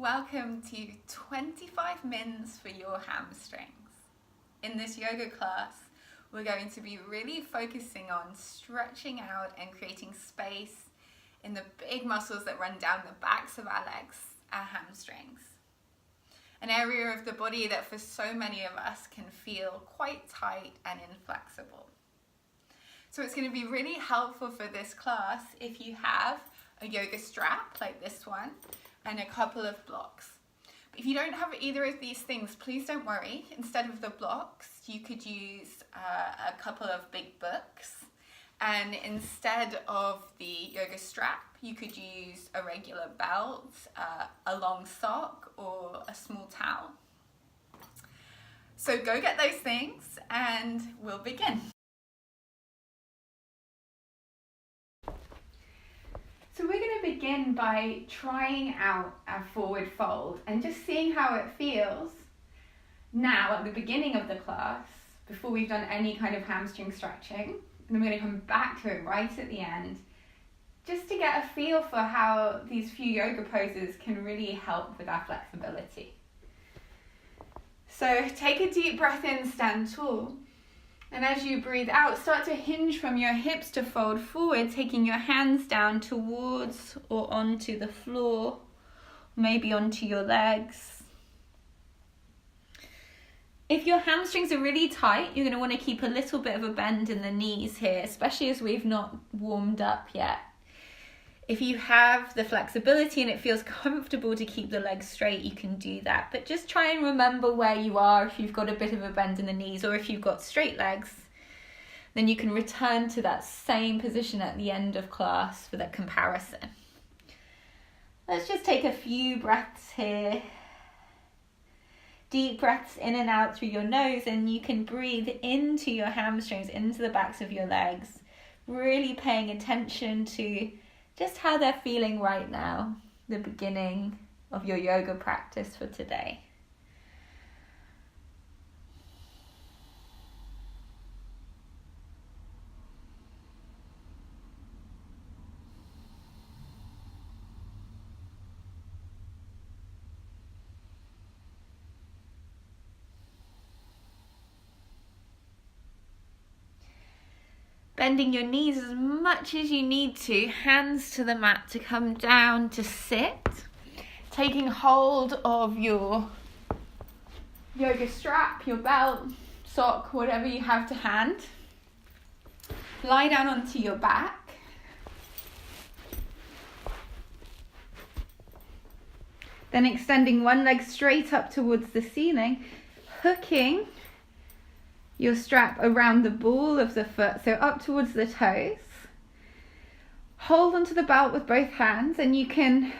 Welcome to 25 mins for your hamstrings. In this yoga class, we're going to be really focusing on stretching out and creating space in the big muscles that run down the backs of our legs, our hamstrings. An area of the body that for so many of us can feel quite tight and inflexible. So it's going to be really helpful for this class if you have a yoga strap like this one and a couple of blocks. But if you don't have either of these things, please don't worry. Instead of the blocks, you could use a couple of big books. And instead of the yoga strap, you could use a regular belt, a long sock, or a small towel. So go get those things and we'll begin. So we're going to begin by trying out our forward fold and just seeing how it feels now at the beginning of the class before we've done any kind of hamstring stretching. And then we're going to come back to it right at the end just to get a feel for how these few yoga poses can really help with our flexibility. So take a deep breath in, stand tall. And as you breathe out, start to hinge from your hips to fold forward, taking your hands down towards or onto the floor, maybe onto your legs. If your hamstrings are really tight, you're going to want to keep a little bit of a bend in the knees here, especially as we've not warmed up yet. If you have the flexibility and it feels comfortable to keep the legs straight, you can do that. But just try and remember where you are if you've got a bit of a bend in the knees, or if you've got straight legs, then you can return to that same position at the end of class for that comparison. Let's just take a few breaths here. Deep breaths in and out through your nose, and you can breathe into your hamstrings, into the backs of your legs, really paying attention to just how they're feeling right now, the beginning of your yoga practice for today. Bending your knees as much as you need to, hands to the mat to come down to sit. Taking hold of your yoga strap, your belt, sock, whatever you have to hand. Lie down onto your back. Then extending one leg straight up towards the ceiling, hooking your strap around the ball of the foot, so up towards the toes. Hold onto the belt with both hands, and you can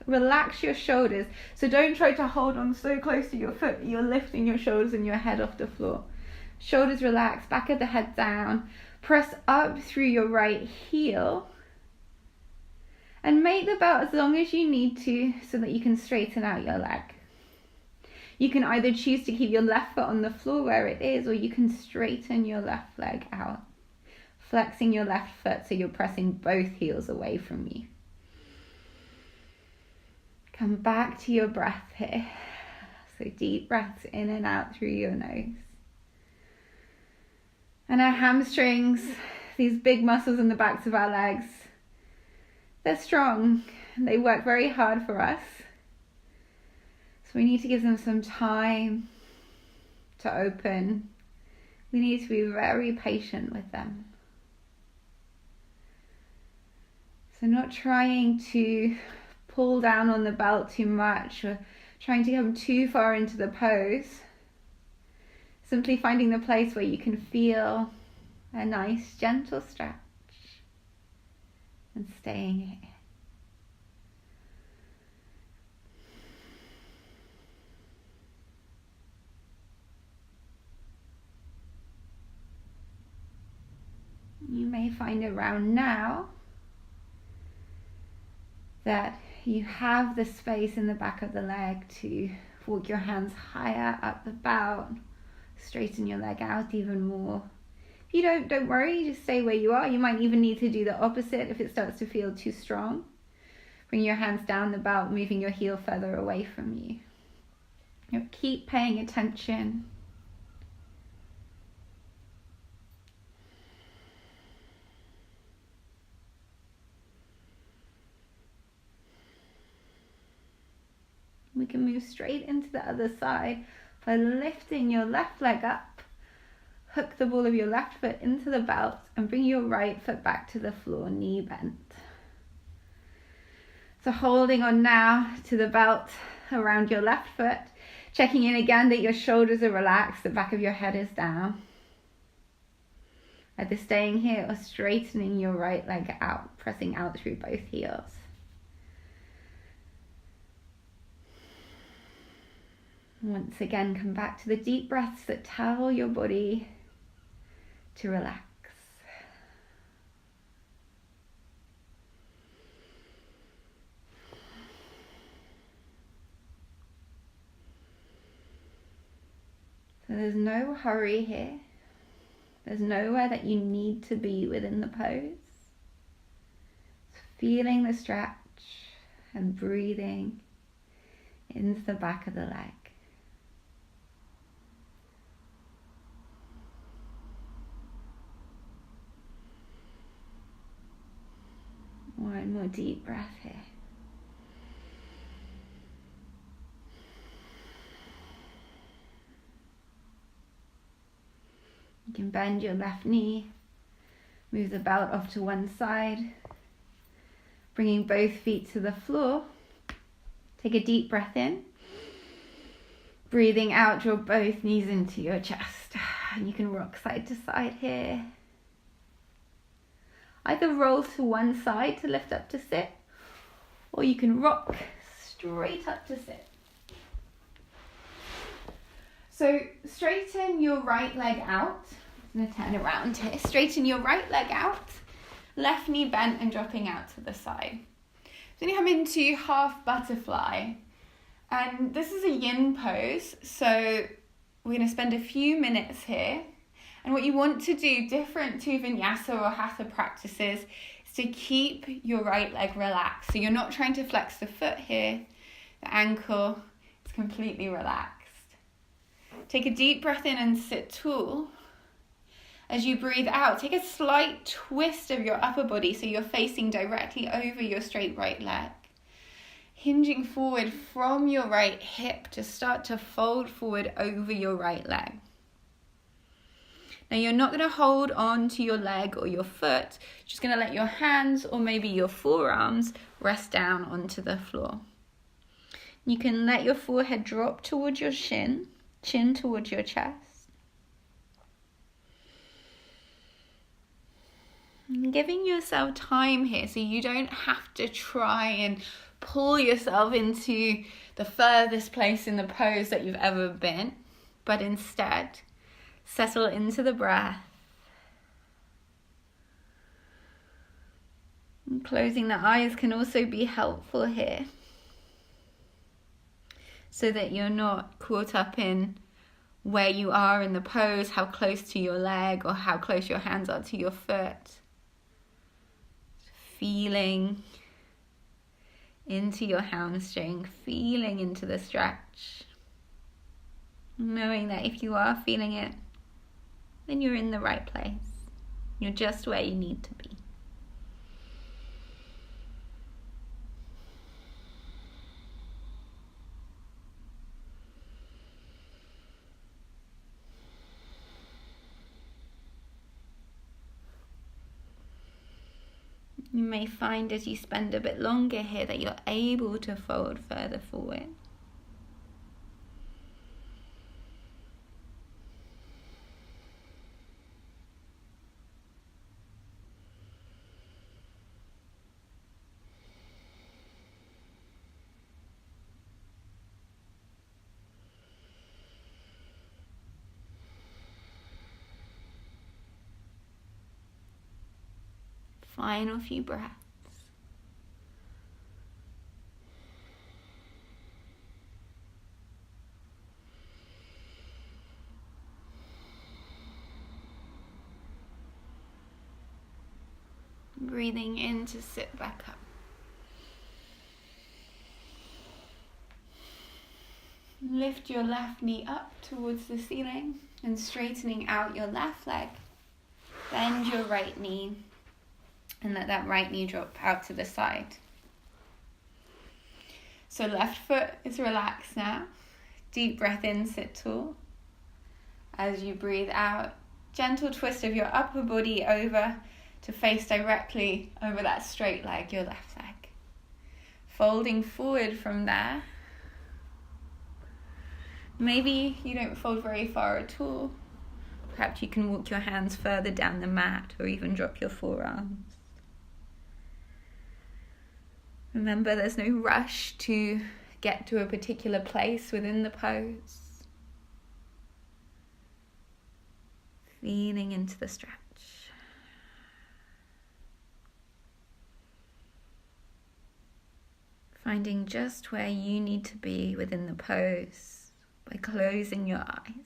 relax your shoulders. So don't try to hold on so close to your foot that you're lifting your shoulders and your head off the floor. Shoulders relaxed, back of the head down. Press up through your right heel. And make the belt as long as you need to so that you can straighten out your leg. You can either choose to keep your left foot on the floor where it is, or you can straighten your left leg out, flexing your left foot so you're pressing both heels away from you. Come back to your breath here. So deep breaths in and out through your nose. And our hamstrings, these big muscles in the backs of our legs, they're strong and they work very hard for us. So we need to give them some time to open. We need to be very patient with them. So not trying to pull down on the belt too much or trying to come too far into the pose. Simply finding the place where you can feel a nice gentle stretch and staying here. You may find around now that you have the space in the back of the leg to walk your hands higher up the belt, straighten your leg out even more. If you don't worry, just stay where you are. You might even need to do the opposite if it starts to feel too strong. Bring your hands down the belt, moving your heel further away from you. Keep paying attention. We can move straight into the other side by lifting your left leg up. Hook the ball of your left foot into the belt and bring your right foot back to the floor, knee bent. So holding on now to the belt around your left foot, checking in again that your shoulders are relaxed, the back of your head is down. Either staying here or straightening your right leg out, pressing out through both heels. Once again, come back to the deep breaths that tell your body to relax. So there's no hurry here. There's nowhere that you need to be within the pose. It's feeling the stretch and breathing into the back of the leg. One more deep breath here. You can bend your left knee, move the belt off to one side, bringing both feet to the floor. Take a deep breath in. Breathing out, draw both knees into your chest. And you can rock side to side here. Either roll to one side to lift up to sit, or you can rock straight up to sit. So straighten your right leg out. I'm going to turn around here. Straighten your right leg out, left knee bent and dropping out to the side. Then you come into half butterfly. And this is a yin pose, so we're going to spend a few minutes here. And what you want to do, different to vinyasa or hatha practices, is to keep your right leg relaxed. So you're not trying to flex the foot here. The ankle is completely relaxed. Take a deep breath in and sit tall. As you breathe out, take a slight twist of your upper body so you're facing directly over your straight right leg. Hinging forward from your right hip to start to fold forward over your right leg. Now you're not going to hold on to your leg or your foot, just going to let your hands or maybe your forearms rest down onto the floor. You can let your forehead drop towards your chin towards your chest. And giving yourself time here so you don't have to try and pull yourself into the furthest place in the pose that you've ever been, but instead settle into the breath. And closing the eyes can also be helpful here, so that you're not caught up in where you are in the pose, how close to your leg or how close your hands are to your foot. Feeling into your hamstring, feeling into the stretch. Knowing that if you are feeling it, then you're in the right place. You're just where you need to be. You may find as you spend a bit longer here that you're able to fold further forward. Final few breaths. Breathing in to sit back up. Lift your left knee up towards the ceiling and straightening out your left leg. Bend your right knee and let that right knee drop out to the side. So left foot is relaxed now. Deep breath in, sit tall. As you breathe out, gentle twist of your upper body over to face directly over that straight leg, your left leg. Folding forward from there. Maybe you don't fold very far at all. Perhaps you can walk your hands further down the mat or even drop your forearms. Remember, there's no rush to get to a particular place within the pose. Leaning into the stretch. Finding just where you need to be within the pose by closing your eyes.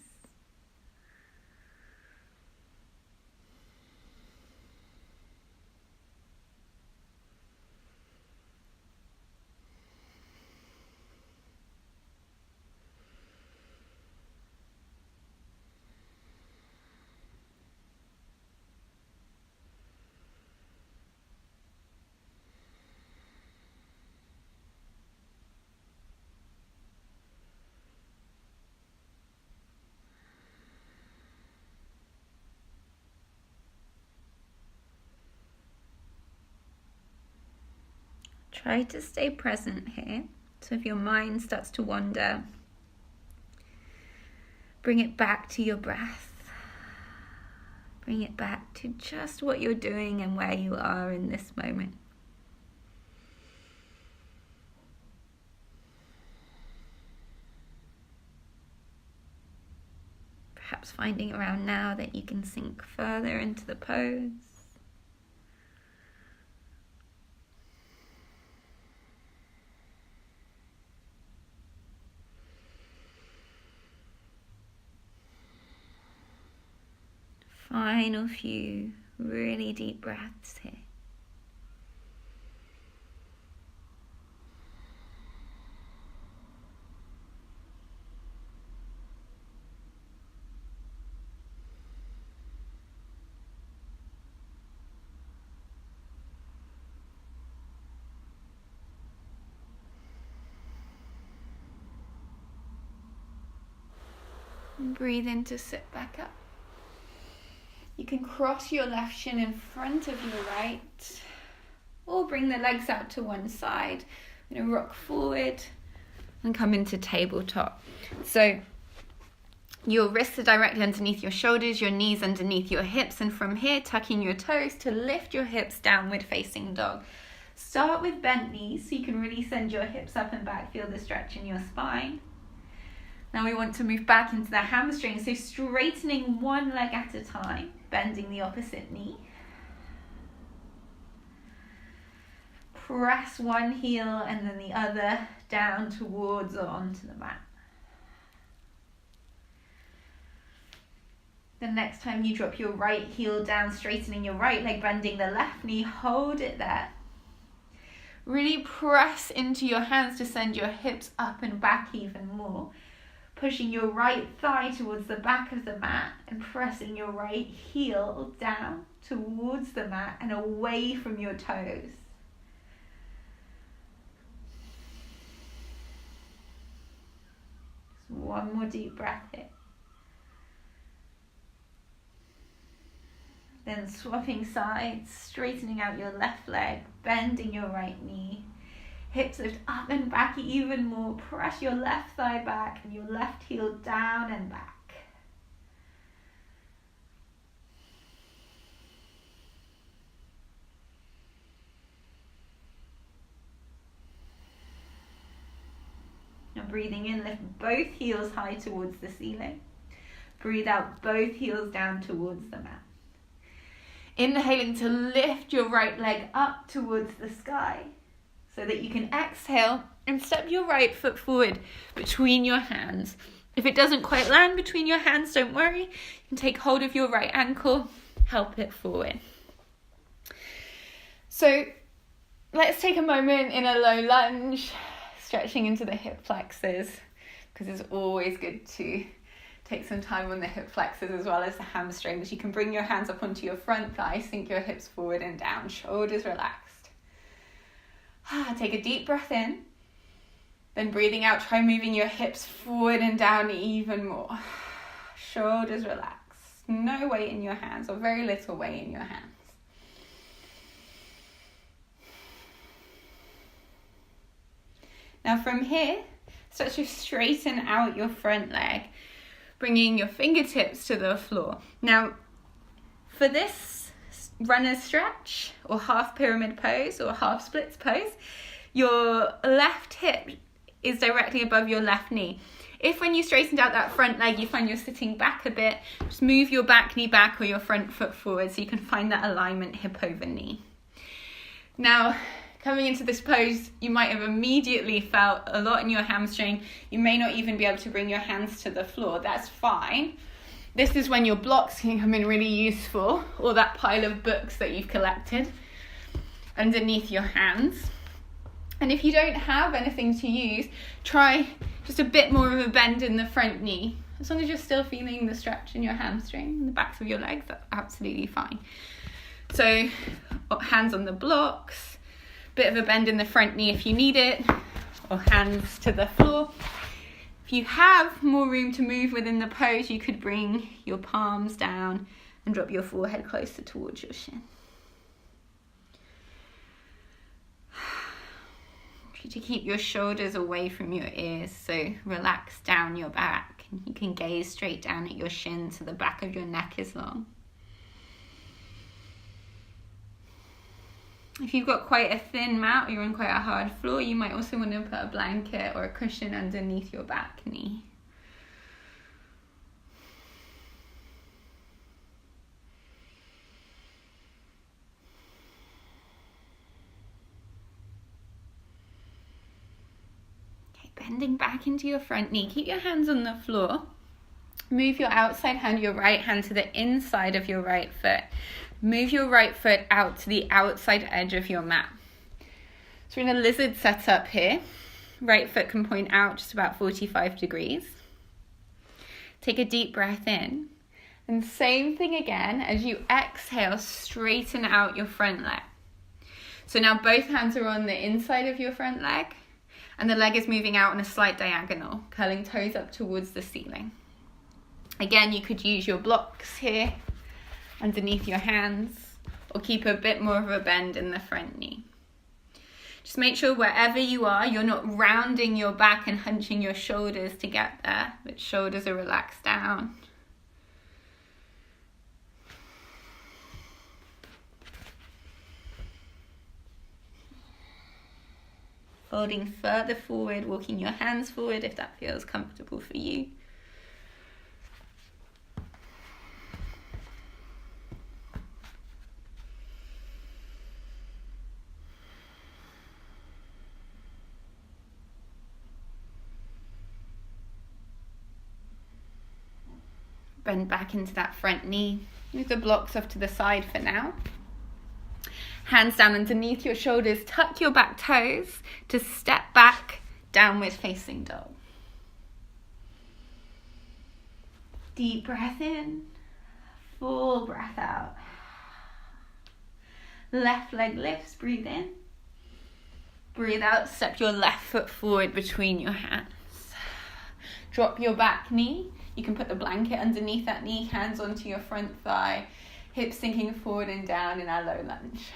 Try to stay present here. So if your mind starts to wander, bring it back to your breath. Bring it back to just what you're doing and where you are in this moment. Perhaps finding around now that you can sink further into the pose. Final few really deep breaths here. And breathe in to sit back up. You can cross your left shin in front of your right, or bring the legs out to one side. I'm going to rock forward and come into tabletop. So your wrists are directly underneath your shoulders, your knees underneath your hips, and from here tucking your toes to lift your hips downward facing dog. Start with bent knees so you can really send your hips up and back, feel the stretch in your spine. Now we want to move back into the hamstrings, so straightening one leg at a time, bending the opposite knee. Press one heel and then the other down towards or onto the mat. The next time you drop your right heel down, straightening your right leg, bending the left knee, hold it there. Really press into your hands to send your hips up and back even more. Pushing your right thigh towards the back of the mat and pressing your right heel down towards the mat and away from your toes. Just one more deep breath here. Then swapping sides, straightening out your left leg, bending your right knee. Hips lift up and back even more. Press your left thigh back and your left heel down and back. Now breathing in, lift both heels high towards the ceiling. Breathe out, both heels down towards the mat. Inhaling to lift your right leg up towards the sky, so that you can exhale and step your right foot forward between your hands. If it doesn't quite land between your hands, don't worry. You can take hold of your right ankle, help it forward. So let's take a moment in a low lunge, stretching into the hip flexors. because it's always good to take some time on the hip flexors as well as the hamstrings. You can bring your hands up onto your front thighs, sink your hips forward and down, shoulders relaxed. Take a deep breath in, then breathing out, try moving your hips forward and down even more. Shoulders relaxed, no weight in your hands or very little weight in your hands. Now from here, start to straighten out your front leg, bringing your fingertips to the floor. Now, for this runner's stretch or half pyramid pose or half splits pose, your left hip is directly above your left knee. If when you straightened out that front leg, you find you're sitting back a bit, just move your back knee back or your front foot forward so you can find that alignment hip over knee. Now, coming into this pose, you might have immediately felt a lot in your hamstring. You may not even be able to bring your hands to the floor. That's fine. This is when your blocks can come in really useful, or that pile of books that you've collected underneath your hands. And if you don't have anything to use, try just a bit more of a bend in the front knee. As long as you're still feeling the stretch in your hamstring and the backs of your legs, that's absolutely fine. So, hands on the blocks, bit of a bend in the front knee if you need it, or hands to the floor. If you have more room to move within the pose, you could bring your palms down and drop your forehead closer towards your shin. Try to keep your shoulders away from your ears, so relax down your back. You can gaze straight down at your shin so the back of your neck is long. If you've got quite a thin mat or you're on quite a hard floor, you might also want to put a blanket or a cushion underneath your back knee. Okay, bending back into your front knee. Keep your hands on the floor. Move your outside hand, your right hand, to the inside of your right foot. Move your right foot out to the outside edge of your mat. So we're in a lizard setup here. Right foot can point out just about 45 degrees. Take a deep breath in. And same thing again, as you exhale, straighten out your front leg. So now both hands are on the inside of your front leg, and the leg is moving out on a slight diagonal, curling toes up towards the ceiling. Again, you could use your blocks here underneath your hands, or keep a bit more of a bend in the front knee. Just make sure wherever you are, you're not rounding your back and hunching your shoulders to get there, but shoulders are relaxed down. Folding further forward, walking your hands forward if that feels comfortable for you. Bend back into that front knee. Move the blocks off to the side for now. Hands down underneath your shoulders. Tuck your back toes to step back, downward facing dog. Deep breath in. Full breath out. Left leg lifts. Breathe in. Breathe out. Step your left foot forward between your hands. Drop your back knee. You can put the blanket underneath that knee, hands onto your front thigh, hips sinking forward and down in our low lunge.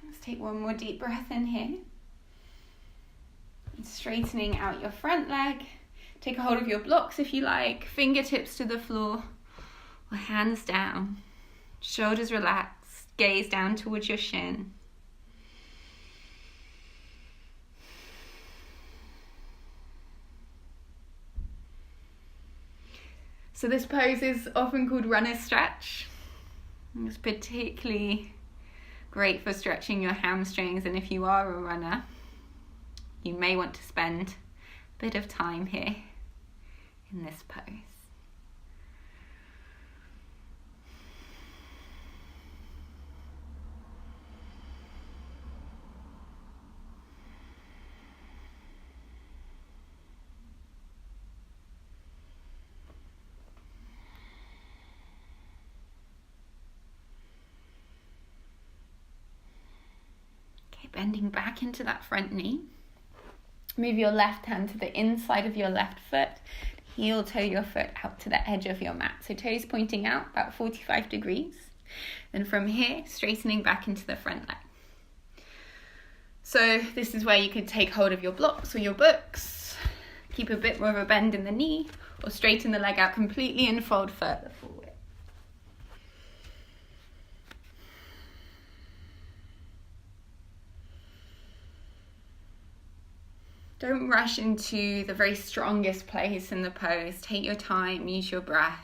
Let's take one more deep breath in here. And straightening out your front leg. Take a hold of your blocks if you like, fingertips to the floor or hands down. Shoulders relaxed, gaze down towards your shin. So this pose is often called runner's stretch. It's particularly great for stretching your hamstrings, and if you are a runner, you may want to spend a bit of time here in this pose. bending back into that front knee. Move your left hand to the inside of your left foot. Heel toe your foot out to the edge of your mat. So toes pointing out about 45 degrees. Then from here, straightening back into the front leg. So this is where you could take hold of your blocks or your books, keep a bit more of a bend in the knee, or straighten the leg out completely and fold further forward. Don't rush into the very strongest place in the pose. Take your time, use your breath.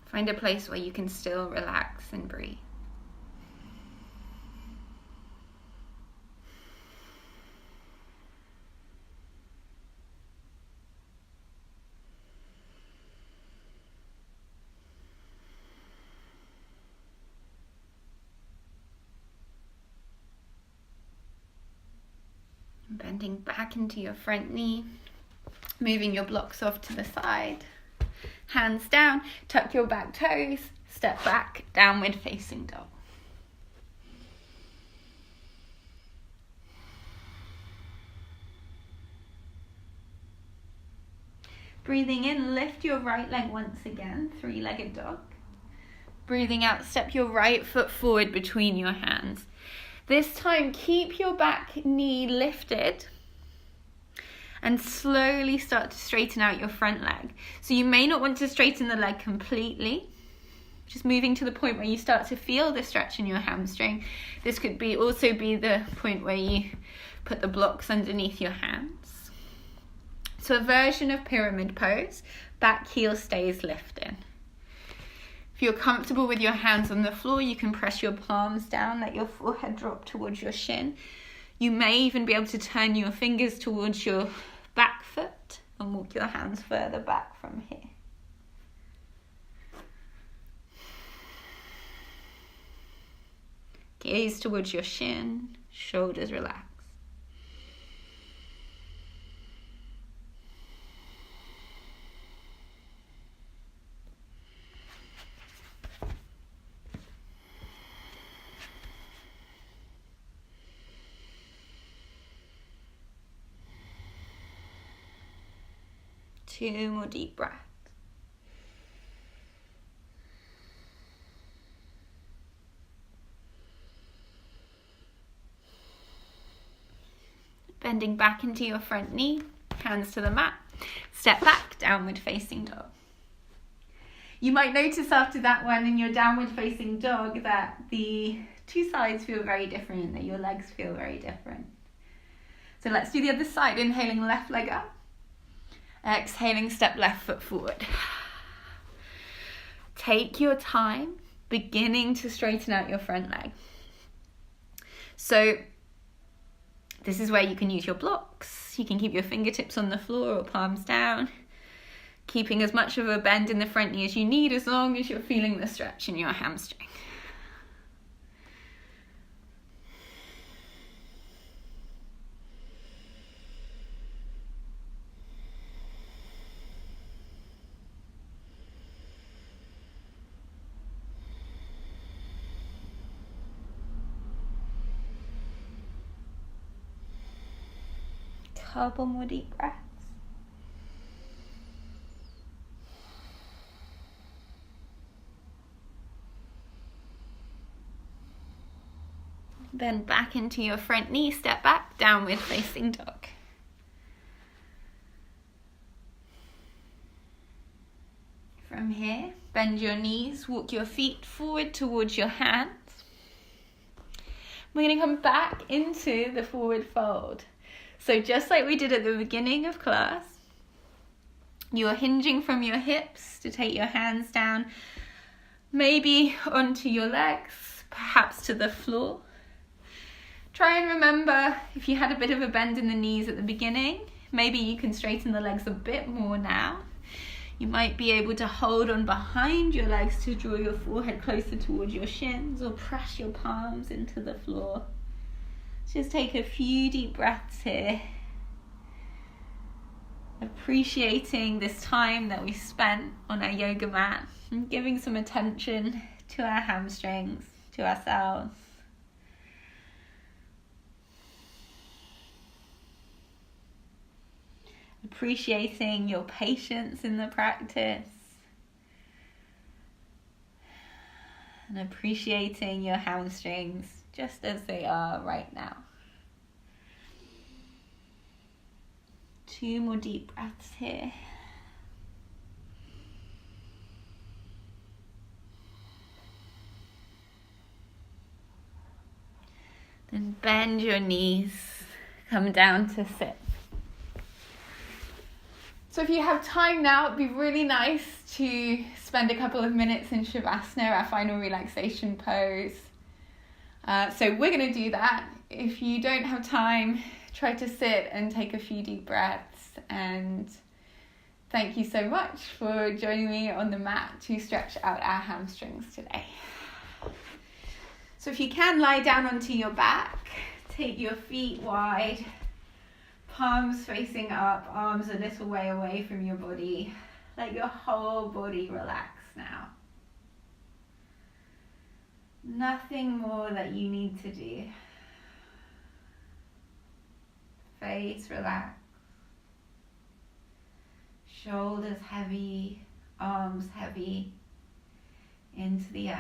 Find a place where you can still relax and breathe. Bending back into your front knee, moving your blocks off to the side, hands down, tuck your back toes, step back, downward facing dog. Breathing in, lift your right leg once again, three-legged dog. Breathing out, step your right foot forward between your hands. This time, keep your back knee lifted and slowly start to straighten out your front leg. So you may not want to straighten the leg completely, just moving to the point where you start to feel the stretch in your hamstring. This could also be the point where you put the blocks underneath your hands. So a version of pyramid pose, back heel stays lifted. If you're comfortable with your hands on the floor, you can press your palms down, let your forehead drop towards your shin. You may even be able to turn your fingers towards your back foot and walk your hands further back from here. Gaze towards your shin, shoulders relax. Two more deep breaths. Bending back into your front knee, hands to the mat. Step back, downward facing dog. You might notice after that one in your downward facing dog that the two sides feel very different, that your legs feel very different. So let's do the other side. Inhaling, left leg up. Exhaling, step left foot forward. Take your time beginning to straighten out your front leg. So this is where you can use your blocks. You can keep your fingertips on the floor or palms down, keeping as much of a bend in the front knee as you need, as long as you're feeling the stretch in your hamstring. Couple more deep breaths. Bend back into your front knee, step back, downward facing dog. From here, bend your knees, walk your feet forward towards your hands. We're going to come back into the forward fold. So just like we did at the beginning of class, you are hinging from your hips to take your hands down, maybe onto your legs, perhaps to the floor. Try and remember, if you had a bit of a bend in the knees at the beginning, maybe you can straighten the legs a bit more now. You might be able to hold on behind your legs to draw your forehead closer towards your shins, or press your palms into the floor. Just take a few deep breaths here. Appreciating this time that we spent on our yoga mat and giving some attention to our hamstrings, to ourselves. Appreciating your patience in the practice and appreciating your hamstrings just as they are right now. 2 more deep breaths here. Then bend your knees, come down to sit. So if you have time now, it'd be really nice to spend a couple of minutes in Shavasana, our final relaxation pose. So we're going to do that. If you don't have time, try to sit and take a few deep breaths. And thank you so much for joining me on the mat to stretch out our hamstrings today. So if you can, lie down onto your back, take your feet wide, palms facing up, arms a little way away from your body. Let your whole body relax now. Nothing more that you need to do. Face relax. Shoulders heavy, arms heavy, into the earth.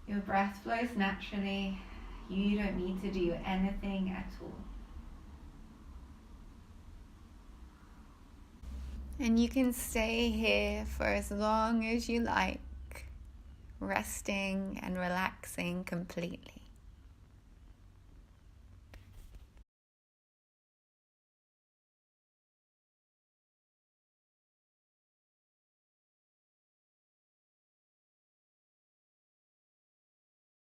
Your breath flows naturally. You don't need to do anything at all. And you can stay here for as long as you like, resting and relaxing completely.